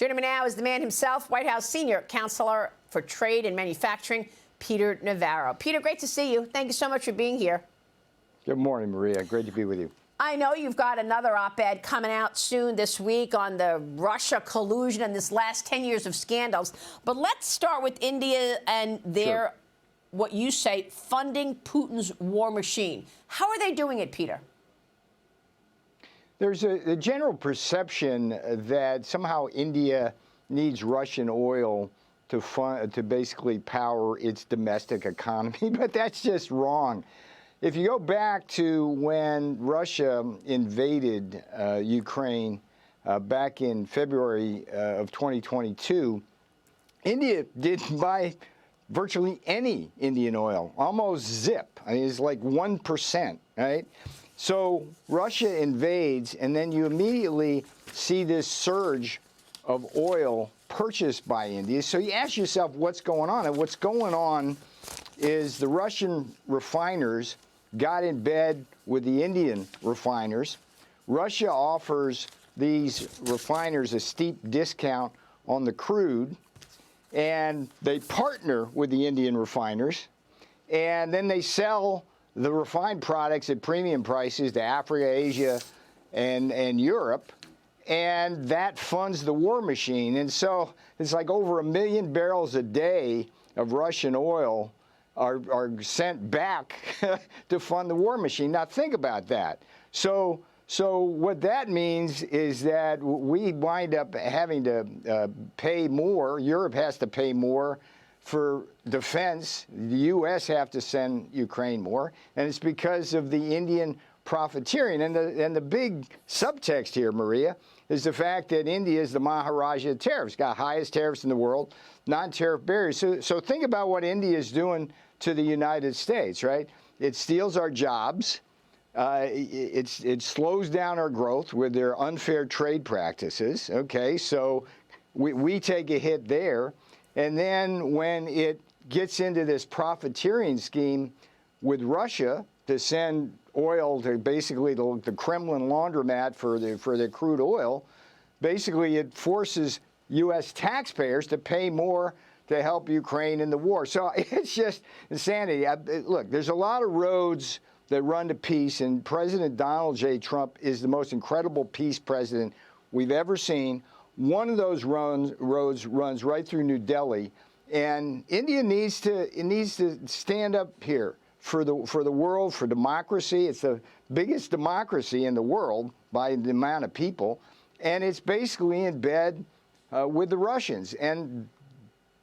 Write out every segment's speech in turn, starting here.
Joining me now is the man himself, White House Senior Counselor for Trade and Manufacturing, Peter Navarro. Peter, great to see you. Thank you so much for being here. Good morning, Maria. Great to be with you. I know you've got another op-ed coming out soon this week on the Russia collusion and this last 10 years of scandals. But let's start with India and their, what you say, funding Putin's war machine. How are they doing it, Peter? There's a general perception that somehow India needs Russian oil to basically power its domestic economy, but that's just wrong. If you go back to when Russia invaded Ukraine back in February of 2022, India didn't buy virtually any Indian oil, almost zip. I mean, it's like 1%, right? So Russia invades, and then you immediately see this surge of oil purchased by India. So you ask yourself what's going on, and what's going on is the Russian refiners got in bed with the Indian refiners. Russia offers these refiners a steep discount on the crude, and they partner with the Indian refiners, and then they sell the refined products at premium prices to Africa, Asia, and Europe, and that funds the war machine. And so it's like over 1 million barrels a day of Russian oil are sent back to fund the war machine. Now think about that. So what that means is that we wind up having to pay more. Europe has to pay more for defense. The U.S. have to send Ukraine more, and it's because of the Indian profiteering. And the big subtext here, Maria, is the fact that India is the Maharaja of tariffs, got highest tariffs in the world, non-tariff barriers. So think about what India is doing to the United States, right? It steals our jobs. It slows down our growth with their unfair trade practices. Okay, so we take a hit there. And then when it gets into this profiteering scheme with Russia to send oil to basically the Kremlin laundromat for their crude oil, basically it forces U.S. taxpayers to pay more to help Ukraine in the war. So it's just insanity. Look, there's a lot of roads that run to peace, and President Donald J. Trump is the most incredible peace president we've ever seen. One of those roads runs right through New Delhi, and India needs to stand up here for the world, for democracy. It's the biggest democracy in the world by the amount of people, and it's basically in bed with the Russians, and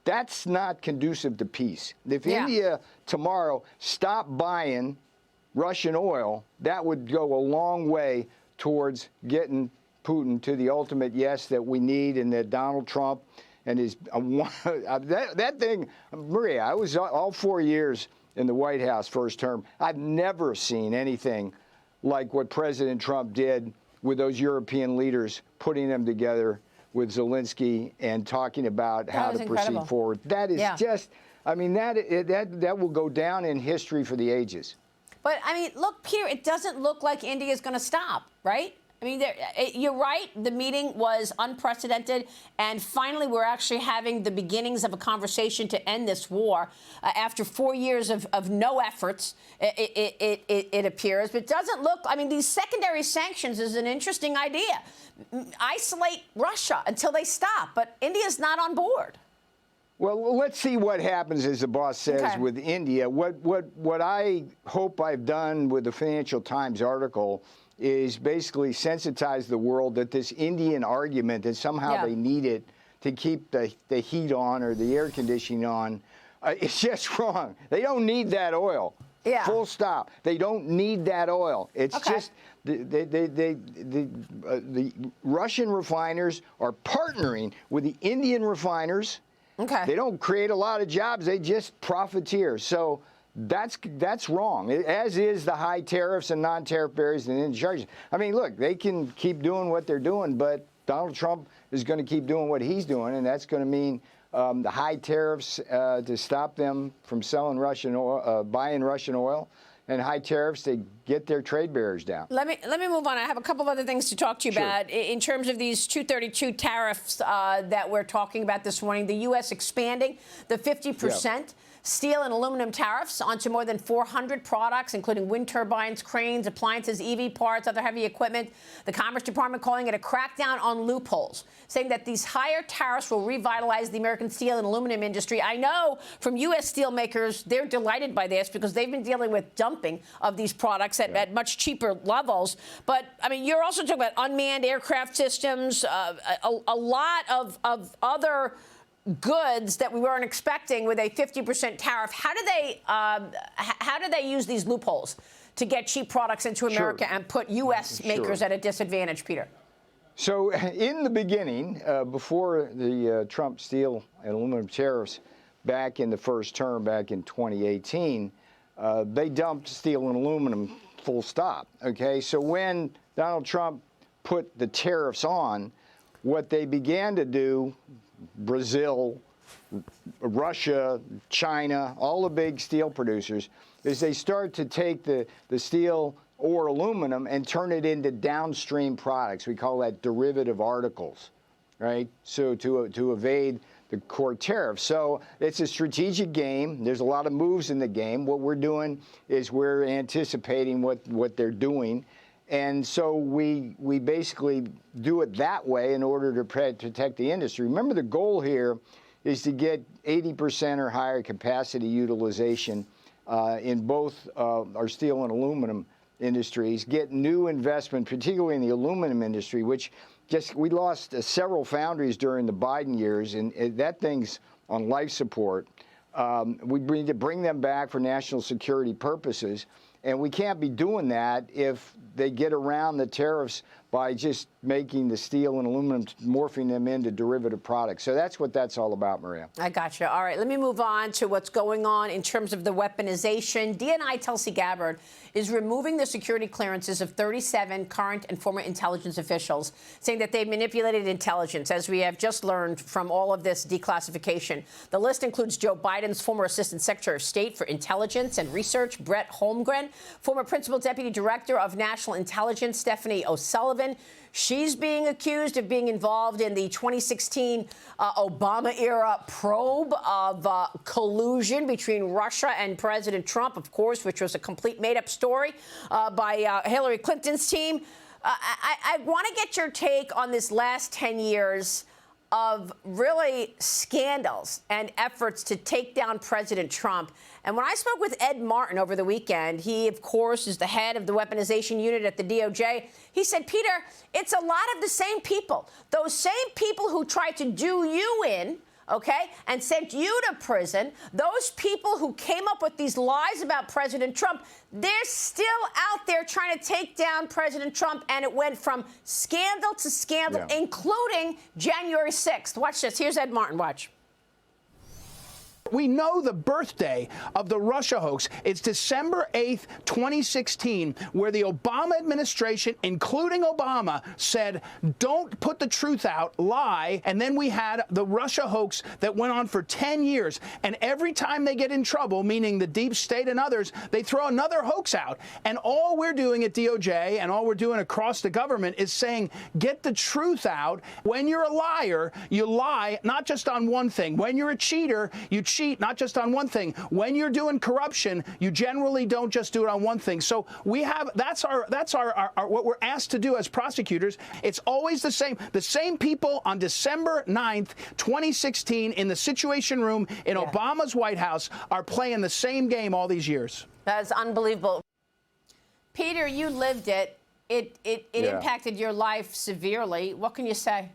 that's not conducive to peace. If India tomorrow stopped buying Russian oil, that would go a long way towards getting Putin to the ultimate yes that we need, and that Donald Trump and his that thing, Maria, I was all 4 years in the White House first term. I've never seen anything like what President Trump did with those European leaders, putting them together with Zelensky and talking about how to proceed forward. That is just, I mean, that will go down in history for the ages. But, I mean, look, Peter, it doesn't look like India is going to stop, right? I mean, you're right. The meeting was unprecedented. And finally, we're actually having the beginnings of a conversation to end this war after 4 years of no efforts, it appears. But it doesn't look, I mean, these secondary sanctions is an interesting idea. Isolate Russia until they stop. But India's not on board. Well, let's see what happens, as the boss says, with India. What I hope I've done with the Financial Times article is basically sensitize the world that this Indian argument that somehow they need it to keep the heat on or the air conditioning on, it's just wrong. They don't need that oil. Full stop. They don't need that oil. It's just the Russian refiners are partnering with the Indian refiners. They don't create a lot of jobs. They just profiteer. So that's wrong, as is the high tariffs and non-tariff barriers and Indian charges. I mean, look, they can keep doing what they're doing, but Donald Trump is going to keep doing what he's doing, and that's going to mean the high tariffs to stop them from selling Russian oil, buying Russian oil, and high tariffs to get their trade barriers down. Let me move on. I have a couple of other things to talk to you Sure. about in terms of these 232 tariffs that we're talking about this morning. The U.S. expanding the 50% steel and aluminum tariffs onto more than 400 products, including wind turbines, cranes, appliances, EV parts, other heavy equipment. The Commerce Department calling it a crackdown on loopholes, saying that these higher tariffs will revitalize the American steel and aluminum industry. I know from U.S. steelmakers, they're delighted by this because they've been dealing with dumping of these products at much cheaper levels. But, I mean, you're also talking about unmanned aircraft systems, a lot of other goods that we weren't expecting with a 50% tariff. How do they use these loopholes to get cheap products into America and put U.S. makers at a disadvantage, Peter? So in the beginning, before the Trump steel and aluminum tariffs back in the first term, back in 2018, they dumped steel and aluminum full stop. Okay, so when Donald Trump put the tariffs on, what they began to do, Brazil, Russia, China, all the big steel producers, is they start to take the steel or aluminum and turn it into downstream products. We call that derivative articles, right? So to evade the core tariff. So it's a strategic game. There's a lot of moves in the game. What we're doing is we're anticipating what they're doing. And so we basically do it that way in order to protect the industry. Remember, the goal here is to get 80% or higher capacity utilization in both our steel and aluminum industries, get new investment, particularly in the aluminum industry, which we lost several foundries during the Biden years, and that thing's on life support. We need to bring them back for national security purposes. And we can't be doing that if they get around the tariffs by just making the steel and aluminum, morphing them into derivative products. So that's what that's all about, Maria. I gotcha. All right, let me move on to what's going on in terms of the weaponization. DNI Tulsi Gabbard is removing the security clearances of 37 current and former intelligence officials, saying that they've manipulated intelligence, as we have just learned from all of this declassification. The list includes Joe Biden's former Assistant Secretary of State for Intelligence and Research, Brett Holmgren, former Principal Deputy Director of National Intelligence, Stephanie O'Sullivan. She's being accused of being involved in the 2016 Obama-era probe of collusion between Russia and President Trump, of course, which was a complete made-up story by Hillary Clinton's team. I want to get your take on this last 10 years of really scandals and efforts to take down President Trump. And when I spoke with Ed Martin over the weekend, he, of course, is the head of the weaponization unit at the DOJ. He said, Peter, it's a lot of the same people. Those same people who tried to do you in, okay, and sent you to prison, those people who came up with these lies about President Trump, they're still out there trying to take down President Trump, and it went from scandal to scandal, including January 6th. Watch this. Here's Ed Martin. Watch. We know the birthday of the Russia hoax. It's December 8th, 2016, where the Obama administration, including Obama, said, don't put the truth out, lie. And then we had the Russia hoax that went on for 10 years. And every time they get in trouble, meaning the deep state and others, they throw another hoax out. And all we're doing at DOJ and all we're doing across the government is saying, get the truth out. When you're a liar, you lie not just on one thing. When you're a cheater, you cheat not just on one thing. When you're doing corruption, you generally don't just do it on one thing. So we have that's our what we're asked to do as prosecutors. It's always the same. The same people on December 9th, 2016, in the Situation Room in Obama's White House are playing the same game all these years. That's unbelievable. Peter, you lived it. It impacted your life severely. What can you say?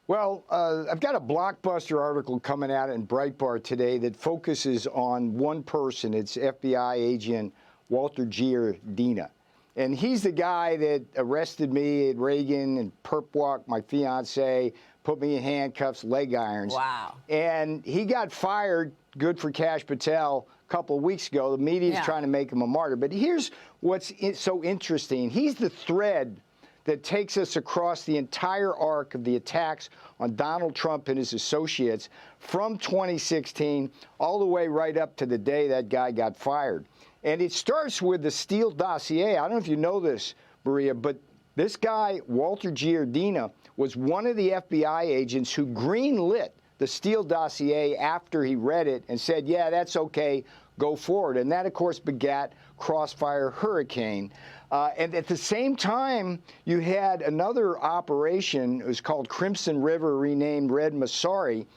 Well, I've got a blockbuster article coming out in Breitbart today that focuses on one person. It's FBI agent Walter Giardina. And he's the guy that arrested me at Reagan and perp walked my fiance, put me in handcuffs, leg irons. Wow. And he got fired, good for Kash Patel, a couple of weeks ago. The media's trying to make him a martyr. But here's what's so interesting. He's the thread that takes us across the entire arc of the attacks on Donald Trump and his associates from 2016 all the way right up to the day that guy got fired. And it starts with the Steele dossier. I don't know if you know this, Maria, but this guy, Walter Giardina, was one of the FBI agents who greenlit the Steele dossier after he read it and said, yeah, that's okay, go forward. And that, of course, begat Crossfire Hurricane. And at the same time, you had another operation. It was called Crimson River, renamed Red Masari.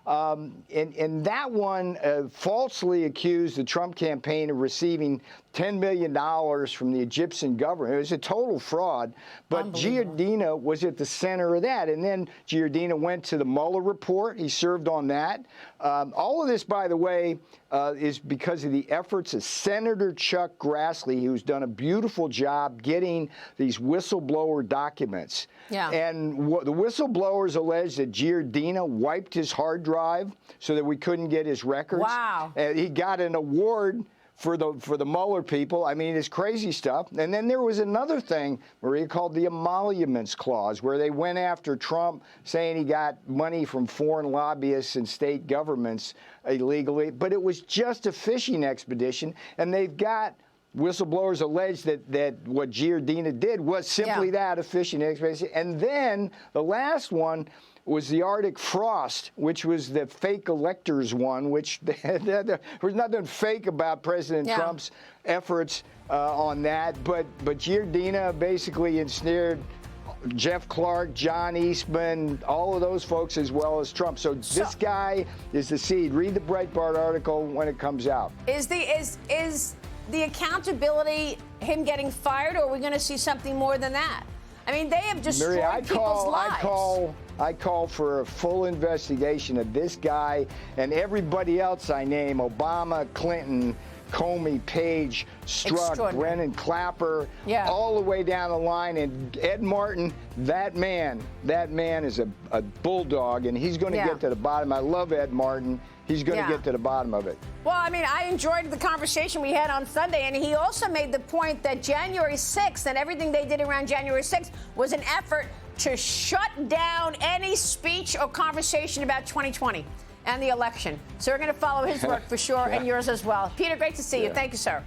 And that one falsely accused the Trump campaign of receiving $10 million from the Egyptian government. It was a total fraud. But Giardina was at the center of that. And then Giardina went to the Mueller report. He served on that. All of this, by the way, is because of the efforts of Senator Chuck Grassley, who's done a beautiful job getting these whistleblower documents. Yeah. And the whistleblowers alleged that Giardina wiped his hard drive so that we couldn't get his records. Wow. He got an award for the Mueller people. I mean, it's crazy stuff. And then there was another thing, Maria, called the emoluments clause, where they went after Trump, saying he got money from foreign lobbyists and state governments illegally. But it was just a fishing expedition, and they've got whistleblowers alleged that what Giardina did was simply that, a fishing expedition. And then the last one was the Arctic Frost, which was the fake electors one, which there was nothing fake about President Trump's efforts on that. But Giardina basically ensnared Jeff Clark, John Eastman, all of those folks, as well as Trump. So this guy is the seed. Read the Breitbart article when it comes out. Is the accountability him getting fired, or are we going to see something more than that? I mean, they have destroyed people's lives. I call for a full investigation of this guy and everybody else I name: Obama, Clinton, Comey, Page, Strzok, Brennan, Clapper, all the way down the line. And Ed Martin, that man is a bulldog, and he's going to get to the bottom. I love Ed Martin. He's going to get to the bottom of it. Well, I mean, I enjoyed the conversation we had on Sunday, and he also made the point that January 6th and everything they did around January 6th was an effort to shut down any speech or conversation about 2020 and the election. So we're going to follow his work for sure, and yours as well. Peter, great to see you. Thank you, sir.